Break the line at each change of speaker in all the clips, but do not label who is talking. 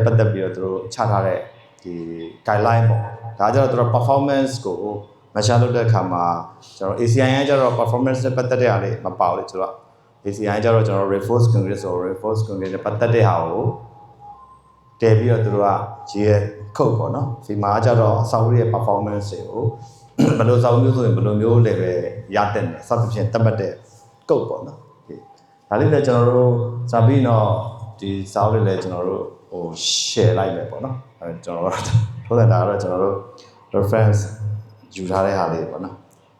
ပတ်သက်ပြီးတော့သူတို့ချထားတဲ့ဒီ guideline ပေါ့ဒါကြတော့သူတို့ performance ကို measure လုပ်တဲ့အခါမှာကျွန်တော် ACI ကကျတော့ performance နဲ့ပတ်သက်တဲ့ဟာလေးမပါဘူးလေကျွန်တော် ACI ကျတော့ကျွန်တော် reinforced concrete ဆို reinforced concrete နဲ့ပတ်သက်တဲ့ဟာကိုတည်ပြီးတော့သူတို့ကရေးရခုတ်ပေါ့နော်ဒီမှာကျတော့အဆောက်အဦရဲ့ performance တွေကိုဘယ်လိုစောက်မျိုးဆိုရင်ဘယ်လိုမျိုး level ရတဲ့နဲ့စသဖြင့်သတ်မှတ်တဲ့ကုတ်ပေါ့နော်ဒါလေးလည်းကျွန်တော်တို့စာပြီးတော့ဒီစာအုပ်လေးလည်းကျွန်တော်တို့ဟို share လိုက်မယ်ပေါ့နော်အဲကျွန်တော်တို့ထိုးတဲ့ဒါကတော့ကျွန်တော်တို့ reference ယူထားတဲ့ဟာလေးပေါ့နော်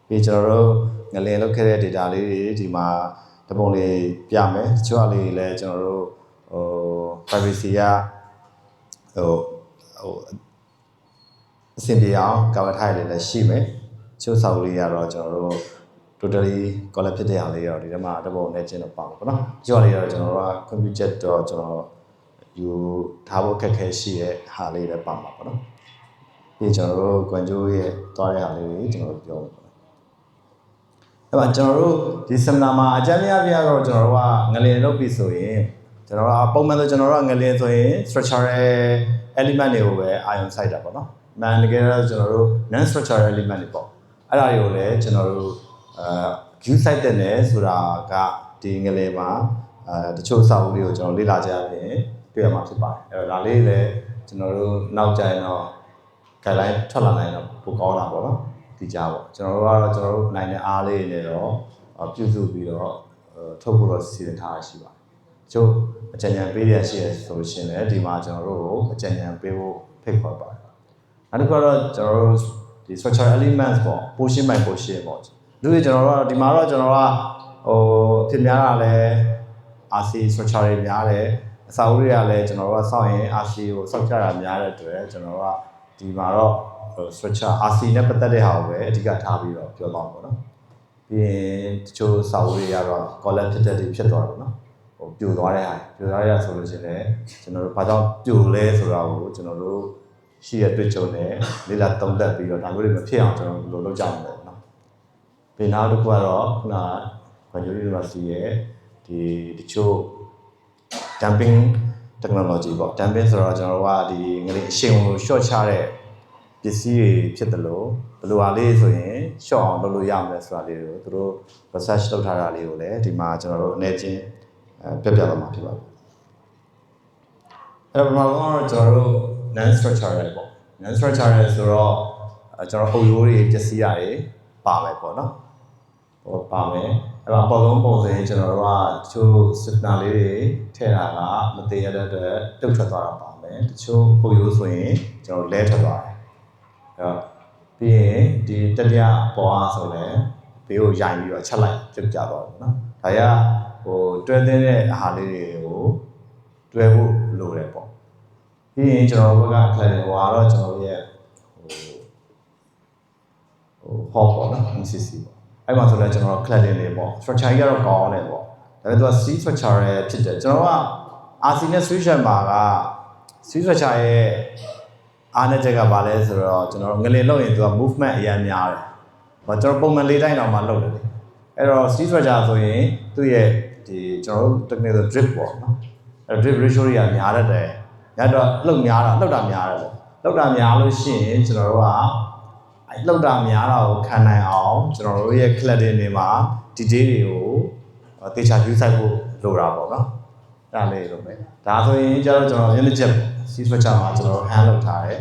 ပြီးကျွန်တော်တို့ငလင်လုပ်ခဲ့တဲ့ data လေးတွေဒီမှာတပုံလေးပြမယ်တချို့အလေးလည်းကျွန်တော်တို့ဟို privacy ကဟိုအဆင်ပြေအောင်ကာဗာထားရလေးလည်းရှိမယ်ချို့ဆောက်လေးကတော့ကျွန်တော်တို့ totally collect ဖြစ်တဲ့ဟာလေးရောဒီထဲမှာတပုံနဲ့ကျင်းတော့ပါမှာပေါ့နော်တချို့လေးတော့ကျွန်တော်တို့က computer တော့ကျွန်တော်ယူထားဖို့ခက်ခဲရှိတဲ့ဟာလေးလည်းပါမှာပေါ့နော်ပြီးကျွန်တော်တို့ကွန်ဂျိုးရဲ့သွားတဲ့ဟာလေးတွေကျွန်တော်တို့ပြောပါအဲ့မှာကျွန်တော်တို့ဒီ seminar မှာအကြမ်းများပြတော့ကျွန်တော်တို့ကငလင်လုပ်ပြီဆိုရင်ကျွန်တော်တို့ပုံမှန်ဆိုကျွန်တော်တို့ကငလင်ဆိုရင် structural element တွေကိုပဲအာရုံစိုက်တာပေါ့နော်မှန်တကယ်တော့ကျွန်တော်တို့ non structural element တွေပေါ့အဲ့ဒါတွေကိုလည်းကျွန်တော်တို့view site တဲ့နယ်ဆိုတာကဒီငလင်မှာတချို့စာအုပ်လေးကိုကျွန်တော်လေ့လာကြရရင်တွေ့ရမှာဖြစ်ပါတယ်အဲ့တော့ဒါလေးလည်းကျွန်တော်တို့နောက်ကျရင်တော့ guideline ထွက်လာနိုင်တော့ပိုကောင်းတာပေါ့နော်ဒီကြပါကျွန်တော်တို့ကတော့ကျွန်တော်တို့နိုင်တဲ့အားလေးတွေနဲ့တော့ပြုစုပြီးတော့ထုတ်ဖို့တော့စီစဉ်ထားရရှိပါတယ်ကျို့အကြံဉာဏ်ပေးရရှိရဆိုလို့ရှိရင်လည်းဒီမှာကျွန်တော်တို့ကိုအကြံဉာဏ်ပေးဖို့ဖိတ်ခေါ်ပါတယ်နောက်တစ်ခုကတော့ကျွန်တော်တို့ဒီ structural elements ပေါ့ portion by portion ပေါ့လူတွေကျွန်တော်တို့ဒီမှာတော့ကျွန်တော်ကဟိုအဖြစ်များတာလဲ RC structure တွေများတယ်အစာအုပ်တွေကလည်းကျွန်တော်တို့ကစောင့်ရင် RC ကိုစောင့်ကြတာများတဲ့အတွက်ကျွန်တော်တို့ကဒီမှာတော့ structure RC နဲ့ပတ်သက်တဲ့ဟာကိုပဲအဓိကထားပြီးတော့ပြောသွားပါတော့ပြီးရင်တချို့စာအုပ်တွေကတော့ collect ဖြစ်တဲ့တွေဖြစ်သွားတယ်နော်ဟိုပြိုသွားတဲ့ဟာပြိုသွားရဆိုလို့ရှိရင်လည်းကျွန်တော်တို့ဘာကြောင့်ပြိုလဲဆိုတာကိုကျွန်တော်တို့ရှိရတွေ့ကြုံနဲ့လေ့လာသုံးသပ်ပြီးတော့ဒါမျိုးတွေမဖြစ်အောင်ကျွန်တော်တို့လုပ်ကြအောင်လေနော်ပြီးနောက်တစ်ခုကတော့ခုနက Banjul University ရဲ့ဒီတချို့ dumping technology ပေါ့ dumping ဆိုတော့ကျွန်တော်တို့ကဒီငလင်အရှင်ကို short ချတဲ့ပစ္စည်းတွေဖြစ်တယ်လို့ဘယ်လိုဟာလေးဆိုရင် short အောင်လုပ်လို့ရမယ်ဆိုတာလေးကိုသူတို့ research လုပ်ထားတာလေးကိုလည်းဒီမှာကျွန်တော်တို့အနေချင်းပြပြသွားမှာဖြစ်ပါတယ်အဲ့တော့ဘာလို့ကျွန်တော်တို့ non structural ပေါ့ non structural ဆိုတော့ကျွန်တော်အုပ်ရိုးတွေပစ္စည်းတွေပါမယ်ပေါ့နော်ဟိုပါမယ်အဲ့တော့ပေါ်လုံးပုံစံကျွန်တော်တို့ကတချို့ signal လေးတွေထည့်တာကမတည်ရတဲ့အတွက်တုတ်ထွက်သွားတာပါမယ်တချို့ပုံရိုးဆိုရင်ကျွန်တော်လဲထွက်သွားတယ်အဲ့တော့ပြီးရင်ဒီတတိယပေါ်အားဆိုလည်းဘေးကိုရိုင်ပြီးတော့ချက်လိုက်ပြုတ်ကြသွားတယ်နော်ဒါရဟိုတွဲတဲ့အားလေးတွေကိုတွဲဖို့လိုတယ်ပေါ့ပြီးရင်ကျွန်တော်ဘက်က cladding ဟိုကတော့ကျွန်တော်ရဲ့ဟို hall ပေါ့နော် MCC ပေါ့အဲ့မှာဆိုလည်းကျွန်တော် cladding တွေပေါ့ structure ကြီးကတော့ကောင်းတယ်ပေါ့ဒါပေမဲ့သူက C structure ရဲ့ဖြစ်တယ်ကျွန်တော်က RC နဲ့ switch မှာက C structure ရဲ့အားနဲ့ချက်ကဘာလဲဆိုတော့ကျွန်တော်ငလင်လုပ်ရင်သူက movement အများများတယ်ဟောကျွန်တော်ပုံမှန်၄တိုင်းတော့မှလုပ်တယ်လေအဲ့တော့ C structure ဆိုရင်သူ့ရဲ့ဒီကျွန်တော်တို့ technical drip ပေါ့နော်အဲ့ drip ratio တွေကများတတ်တယ်ညတော့လှုပ်များတာလှုပ်တာများတယ်လှုပ်တာများလို့ရှိရင်ကျွန်တော်တို့ကလှုပ်တာများတာကိုခံနိုင်အောင်ကျွန်တော်တို့ရဲ့ cladding တွေမှာ detail တွေကိုတေချာ view site ဖို့လိုတာပေါ့နော်ဒါလေးလိုပဲဒါဆိုရင်ကျတော့ကျွန်တော် unit jet C structure မှာကျွန်တော် hand လုပ်ထားတယ်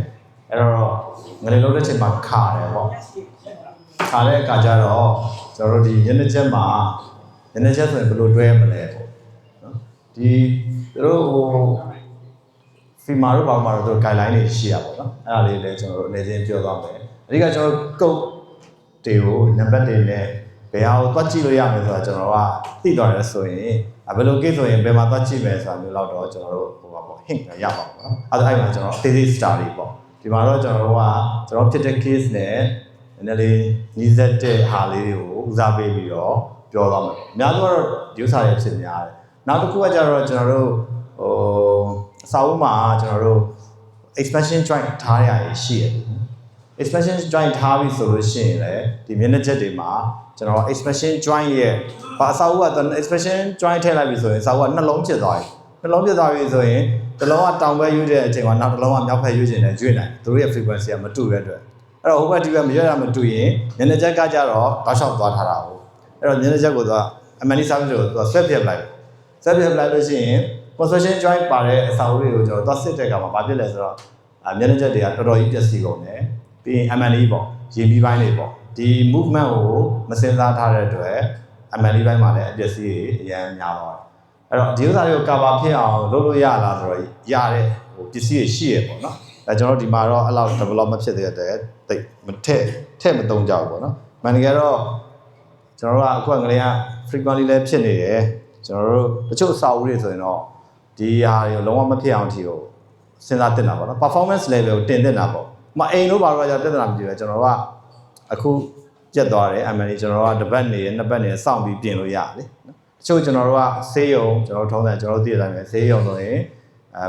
အဲ့တော့ငလင်လုပ်တဲ့ချိန်မှာခါတယ်ပေါ့ခါတဲ့အခါကျတော့ကျွန်တော်တို့ဒီ unit jet မှာ unit jet ဆိုရင်ဘယ်လိုတွဲမလဲပေါ့နော်ဒီတို့ဟိုFEMA တို့ဘာမှမတော့ guideline တွေရှိရပါတော့အဲ့ဒါလေးလည်းကျွန်တော်တို့အနေချင်းပြောသွားမယ်အဓိကကျွန်တော်ကုတ်တွေကိုနံပါတ်တွေနဲ့ဘယ်ဟာကိုသွားကြည့်လို့ရမယ်ဆိုတာကျွန်တော်ကသိသွားတယ်ဆိုရင်ဘယ်လို case ဆိုရင်ဘယ်မှာသွားကြည့်မယ်ဆိုတာမျိုးလောက်တော့ကျွန်တော်တို့ဟိုပါပေါ့ hint ရပါဘူးเนาะအဲ့ဒါအဲ့မှာကျွန်တော်အသေးသေး study ပေါ့ဒီမှာတော့ကျွန်တော်တို့ကကျွန်တော်ဖြစ်တဲ့ case နဲ့နည်းနည်းလေးညီစက်တဲ့ဟာလေးတွေကိုဦးစားပေးပြီးတော့ပြောသွားမယ်အများဆုံးကတော့ဒီဥစ္စာတွေဖြစ်များတယ်နောက်တစ်ခုကကျတော့ကျွန်တော်တို့ဟိုအစာအုပ်မှာကျွန်တော်တို့ expansion joint ထားရရရှိရတယ် expansion joint ထားပြီဆိုလို့ရှိရင်လည်းဒီမျက်နှာချက်တွေမှာကျွန်တော် expansion joint ရဲ့ဘာအစာအုပ်က expansion joint ထည့်လိုက်ပြီဆိုရင်အစာအုပ်ကနှလုံးဖြစ်သွားပြီ တစ်လုံးပြသွားပြီဆိုရင်တစ်လုံးကတောင်ဘက်ရွေးတဲ့အချိန်မှာနောက်တစ်လုံးကမြောက်ဘက်ရွေးချင်တယ်ရွေးနိုင်သူတို့ရဲ့ frequency ကမတူတဲ့အတွက်အဲ့တော့ဟိုဘက်ဒီဘက်မရွေးရမတူရင်ညနေချက်ကကြတော့တောက်လျှောက်သွားထားတာဟုတ်အဲ့တော့ညနေချက်ကိုသူကအမှန်တည်း service ကိုသူကဆွဲပြလိုက်လို့ရှိရင် construction joint ပါတဲ့အစာအုပ်တွေကိုကျွန်တော်သွားစစ်တဲ့အခါမှာဘာဖြစ်လဲဆိုတော့ညနေချက်တွေကတော်တော်ကြီးပျက်စီးကုန်တယ်ပြီးရင် MNE ပေါ့ရေပြီးပိုင်းတွေပေါ့ဒီ movement ကိုမစင်စားထားတဲ့အတွက် MNE ပိုင်းမှာလည်းအပျက်စီးတွေအများများသွားတယ်အဲ့တော့ဒီဥစ္စာတွေကို cover ဖြစ်အောင်လုပ်လို့ရလားဆိုတော့ရတဲ့ဟိုပစ္စည်းတွေရှိရပေါ့နော်အဲကျွန်တော်ဒီမှာတော့အဲ့လောက် develop မဖြစ်သေးတဲ့တိတ်မထည့်မသုံးကြဘူးပေါ့နော်မှန်တကယ်တော့ကျွန်တော်တို့ကအခုကငလေးက frequently လည်းဖြစ်နေတယ်ကျွန်တော်တို့တချို့အစာအုပ်တွေဆိုရင်တော့ဒီဟာတွေကိုလုံးဝမဖြစ်အောင်ထီကိုစဉ်းစားတင်တာပေါ့နော် performance level ကိုတင်တင်တာပေါ့မအိမ်တို့ဘာလို့ကြာပြဿနာမကြည့်ပဲကျွန်တော်တို့ကအခုပြတ်သွားတယ် MNE ကျွန်တော်တို့ကတစ်ပတ်နေနှစ်ပတ်နေစောင့်ပြီးပြင်လို့ရတယ်နော်တချို့ကျွန်တော်တို့ကဆေးရုံကျွန်တော်ထုံးတယ်ကျွန်တော်တို့သိတဲ့အတိုင်းပဲဆေးရုံဆိုရင်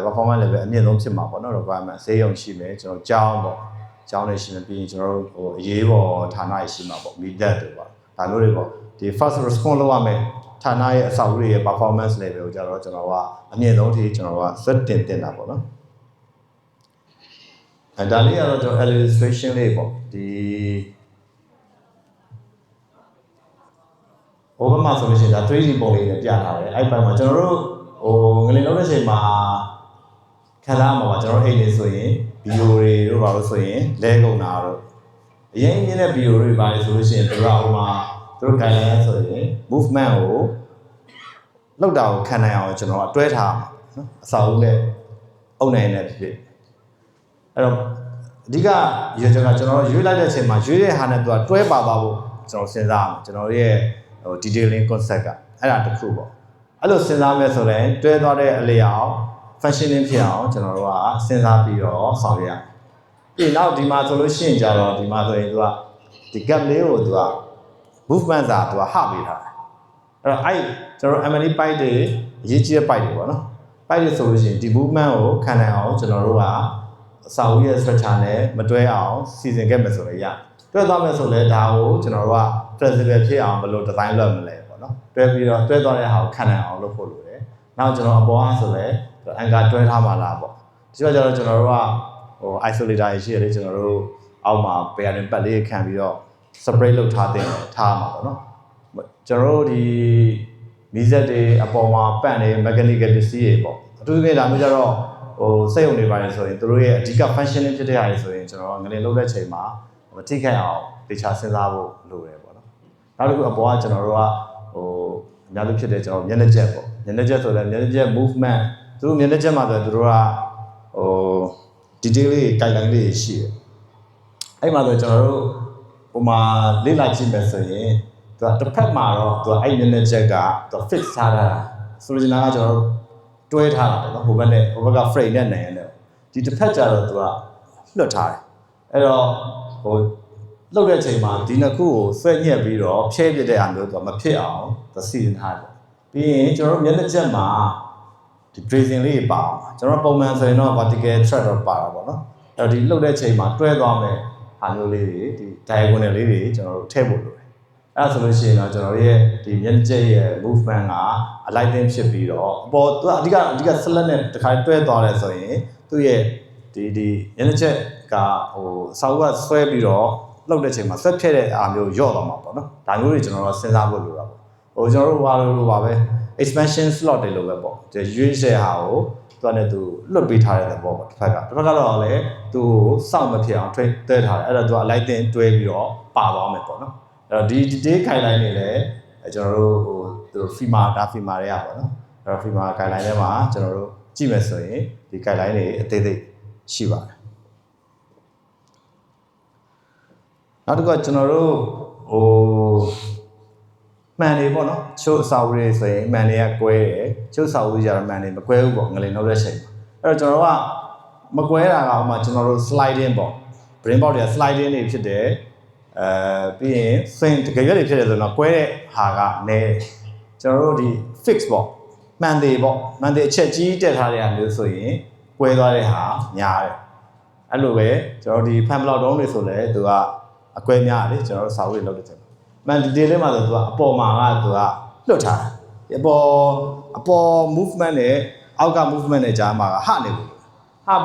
performance level အမြင့်ဆုံးဖြစ်မှာပေါ့နော် requirement ဆေးရုံရှိမယ်ကျွန်တော်ကျောင်းပေါ့ကျောင်းနေရှိမယ်ပြီးရင်ကျွန်တော်တို့ဟိုအရေးပေါ်ဌာနရှိမှာပေါ့ media တို့ပေါ့ဒါမျိုးတွေပေါ့ဒီ first response လုပ်ရမယ်ဌာနရဲ့အဆောက်အဦရဲ့ performance level ကိုကြတော့ကျွန်တော်ကအမြင့်ဆုံးထိကျွန်တော်ကစက်တင်တာပေါ့နော်အဲဒါလေးကတော့ကျွန်တော် illustration လေးပေါ့ဒီဟိုဘက်မှာဆိုလို့ရှိရင်ဒါ 3D ပုံလေးနဲ့ပြထားတယ်အဲ့ဘက်မှာကျွန်တော်တို့ဟိုငလင်လုံးတဲ့အချိန်မှာခံစားမှာပါကျွန်တော်အိမ်နေဆိုရင် video တွေတို့ပါလို့ဆိုရင်လဲကုန်တာတို့အရင်မြင်တဲ့ video တွေပါလေဆိုလို့ရှိရင်တို့ကဟိုမှာတို့ guideline ဆိုရင် movement ကိုလောက်တာကိုခံနိုင်အောင်ကျွန်တော်ကတွဲထားမှာနော်အစာအုပ်နဲ့အုပ်နိုင်တဲ့ဖြစ်အဲ့တော့အဓိကရွေးချယ်ကကျွန်တော်ရွေးလိုက်တဲ့အချိန်မှာရွေးတဲ့ဟာနဲ့သူကတွဲပါသွားဖို့ကျွန်တော်စဉ်းစားအောင်ကျွန်တော်ရဲ့ဟို detailing concept ကအဲ့ဒါတစ်ခုပေါ့အဲ့လိုစဉ်းစားမယ်ဆိုရင်တွဲသွားတဲ့အလျောက် functioning ဖြစ်အောင်ကျွန်တော်တို့ကစဉ်းစားပြီးတော့ဆောင်ရွက်ရပြီးနောက်ဒီမှာဆိုလို့ရှိရင်ကြတော့ဒီမှာဆိုရင်သူကဒီ gap လေးကိုသူက movement စာသူကဟပေးထားတယ်အဲ့တော့အဲ့ကျွန်တော် MNE ပိုက်တွေအရေးကြီးတဲ့ပိုက်တွေပေါ့နော်ပိုက်တွေဆိုလို့ရှိရင်ဒီ movement ကိုခံနိုင်အောင်ကျွန်တော်တို့ကအစာအုပ်ရဲ့ structure နဲ့မတွဲအောင်စီစဉ်ခဲ့မယ်ဆိုလည်းရတွဲသွားမယ်ဆိုလည်းဒါကိုကျွန်တော်တို့က flexible ဖြစ်အောင်ဘယ်လို design လုပ်မလဲပေါ့နော်တွဲပြီးတော့တွဲသွားတဲ့ဟာကိုခံနိုင်အောင်လုပ်ဖို့လိုတယ်နောက်ကျွန်တော်အပေါ်အားဆိုလည်း anchor တွဲထားမှာလားပေါ့ဒီတော့ကျတော့ကျွန်တော်တို့ကဟို isolator ရှိရလေကျွန်တော်တို့အောက်မှာ bearing pad လေးခံပြီးတော့ separate လုပ်ထားတင်ထားမှာပေါ့နော်ကျွန်တော်တို့ဒီမီးစက်တွေအပေါ်မှာပတ်နေ mechanical ပစ္စည်းတွေပေါ့အထူးသဖြင့်ဒါမျိုးကြတော့ဟိုစိတ်ုံနေပါတယ်ဆိုရင်တို့ရဲ့အဓိက functioning ဖြစ်တဲ့ဟာတွေဆိုရင်ကျွန်တော်ငလင်လုပ်တဲ့ချိန်မှာမထိခိုက်အောင်တေချာစဉ်းစားဖို့လိုတယ်ပေါ့နော်နောက်တစ်ခုအပေါ်ကကျွန်တော်တို့ကဟိုအများကြီးဖြစ်တဲ့ကျွန်တော်မျက်နှာကျက်ပေါ့မျက်နှာကျက်ဆိုလည်းမျက်နှာကျက် movement သူတို့မျက်နှာကျက်မှာဆိုတို့ကဟို detail လေး guideline လေးရှိတယ်အဲ့မှာဆိုကျွန်တော်တို့ဟိုမှာလေ့လာကြည့်မယ်ဆိုရင်သူကတစ်ဖက်မှာတော့သူကအဲ့မျက်နှာကျက်ကသူ fix ထားတာဆိုလိုချင်တာကကျွန်တော်တို့တွဲထားတာပေါ့နော်ဟိုဘက်က frame နဲ့နိုင်ရတယ်ဒီတစ်ဖက်ကျတော့သူကလွတ်ထားတယ်အဲ့တော့ဟိုလှုပ်တဲ့အချိန်မှာဒီနှစ်ခုကိုဆွဲညက်ပြီးတော့ဖြဲပြတဲ့အားမျိုးသူကမဖြစ်အောင်သစီရင်ထားတယ်ပြီးရင်ကျွန်တော်တို့မျက်နှာကျက်မှာဒီ bracing လေးပါအောင်ကျွန်တော်ပုံမှန်ဆိုရင်တော့ vertical thread တော့ပါတာပေါ့နော်အဲ့တော့ဒီလှုပ်တဲ့အချိန်မှာတွဲသွားမယ်ဟာမျိုးလေးတွေဒီ diagonal လေးတွေကျွန်တော်တို့ထည့်ဖို့လိုတယ်အဲ့ဒါဆိုလို့ရှိရင်တော့ကျွန်တော်ရဲ့ဒီမျက်နှာကျက်ရဲ့ movement ကအလိုက်တင်ဖြစ်ပြီးတော့အပေါ်သူကအဓိက select နဲ့တစ်ခါတွဲသွားတယ်ဆိုရင်သူ့ရဲ့ဒီမျက်နှာကျက်ကဟိုစာအုပ်ကဆွဲပြီးတော့လှုပ်တဲ့ချိန်မှာဆွဲဖြဲတဲ့အားမျိုးရော့သွားမှာပေါ့နော်ဒါမျိုးတွေကျွန်တော်တို့စဉ်းစားဖို့လိုတာပေါ့ဟိုကျွန်တော်တို့ဘာလို့ပါပဲ expansion slot တွေလိုပဲပေါ့ဒီရွေးတဲ့ဟာကိုသူကလည်းသူလွတ်ပေးထားတဲ့ပေါ့တစ်ဖက်ကတော့လည်းသူ့ကိုစောင့်မဖြစ်အောင်တွဲထားတယ်အဲ့တော့သူကအလိုက်တင်တွဲပြီးတော့ပါသွားမယ်ပေါ့နော်အဲ့တော့ဒီ detail guideline တွေလည်းကျွန်တော်တို့ဟိုသူ FEMA တွေကပေါ့နော်အဲ့တော့ FEMA guideline ထဲမှာကျွန်တော်တို့ကြည့်မယ်ဆိုရင်ဒီ guideline တွေအသေးသေးရှိပါတယ်နောက်တစ်ခုကကျွန်တော်တို့ဟိုမှန်နေပေါ့နော်ချို့အစာအုပ်တွေဆိုရင်မှန်တွေကကွဲတယ်ချို့အစာအုပ်တွေကျတော့မှန်နေမကွဲဘူးပေါ့ငလင်နောက်တဲ့ချိန်မှာအဲ့တော့ကျွန်တော်ကမကွဲတာကဥမာကျွန်တော်တို့ sliding ပေါ့ brain board တွေက sliding တွေဖြစ်တယ်ပြီးရင် swing တကယ်ရွက်တွေဖြစ်တယ်ဆိုတော့ကွဲတဲ့ဟာကနည်းကျွန်တော်တို့ဒီ fix ပေါ့မှန်သေးပေါ့မှန်သေးအချက်ကြီးတက်ထားတဲ့ဟာမျိုးဆိုရင်ကွဲသွားတဲ့ဟာများတယ်အဲ့လိုပဲကျွန်တော်ဒီ fan block တုံးတွေဆိုလဲသူကအကွဲများတယ်ကျွန်တော်တို့စာအုပ်တွေလုပ်တဲ့ချိန်မှန် detail လေးမှာဆိုသူကအပေါ်မှာကသူကလွတ်ထားတယ်အပေါ် movement နဲ့ အောက်က movement နဲ့ကြားမှာဟနေဘူး
ဟာပြီ